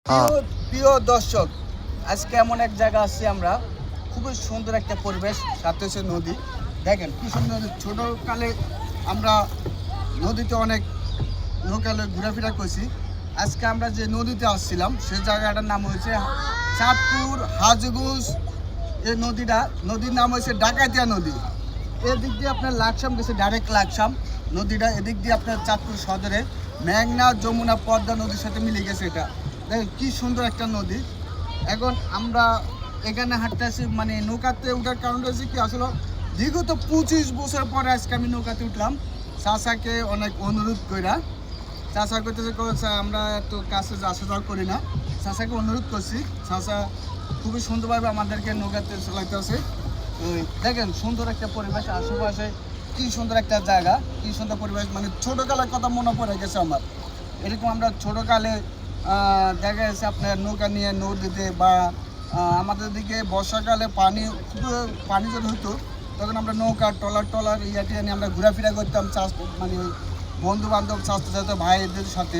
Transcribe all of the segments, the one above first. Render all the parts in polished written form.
প্রিয় দর্শক, আজকে এমন এক জায়গা আসছি আমরা, খুবই সুন্দর একটা পরিবেশ, সাথে হচ্ছে নদী। দেখেন কি সুন্দর। ছোটোকালে আমরা নদীতে অনেক নৌকালে ঘোরাফেরা করছি। আজকে আমরা যে নদীতে আসছিলাম সেই জায়গাটার নাম হয়েছে চাঁদপুর হাজগঞ্জ। এই নদীর নাম হয়েছে ডাকাতিয়া নদী। এদিক দিয়ে আপনার লাকসাম গেছে, ডাইরেক্ট লাকসাম নদীটা। এদিক দিয়ে আপনার চাঁদপুর সদরে মেঘনা, যমুনা, পদ্মা নদীর সাথে মিলে গেছে। এটা দেখেন কি সুন্দর একটা নদী। এখন আমরা এখানে হাঁটতে আসি, মানে নৌকাতে ওঠার কারণ হচ্ছে কি, আসলে বিগত 25 বছর পরে আজকে আমি নৌকাতে উঠলাম। চাচাকে অনেক অনুরোধ কইরা, চাচা করতেছে আমরা এত কাছে আসা যাওয়া করি না, চাচাকে অনুরোধ করছি। চাচা খুবই সুন্দরভাবে আমাদেরকে নৌকাতে চালাইতে আছে। দেখেন সুন্দর একটা পরিবেশ, আশেপাশে কি সুন্দর একটা জায়গা, কি সুন্দর পরিবেশ। মানে ছোটোকালের কথা মনে পড়ে গেছে আমার। এরকম আমরা ছোটোকালে দেখা যাচ্ছে আপনার নৌকা নিয়ে নদীতে বা আমাদের দিকে বর্ষাকালে পানি যদি হতো, তখন আমরা নৌকা টলার ইয়াটি নিয়ে আমরা ঘোরাফেরা করতাম, মানে বন্ধু বান্ধব, স্বাস্থ্য ভাইদের সাথে।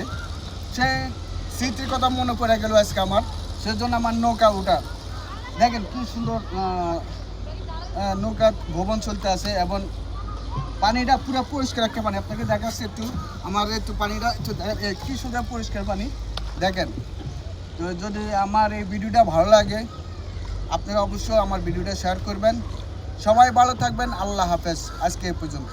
সে স্মৃতির কথা মনে পড়ে গেল আজকে আমার, সেজন্য আমার নৌকা ওঠা। দেখেন কি সুন্দর নৌকা ভবন চলতে আছে, এবং পানিটা পুরো পরিষ্কার একটা পানি। আপনাকে দেখাচ্ছে একটু, আমার একটু পানিটা একটু কি সুন্দর পরিষ্কার পানি দেখেন। তো যদি আমার এই ভিডিওটা ভালো লাগে, আপনারা অবশ্যই আমার ভিডিওটা শেয়ার করবেন। সবাই ভালো থাকবেন। আল্লাহ হাফেজ। আজকে এ পর্যন্ত।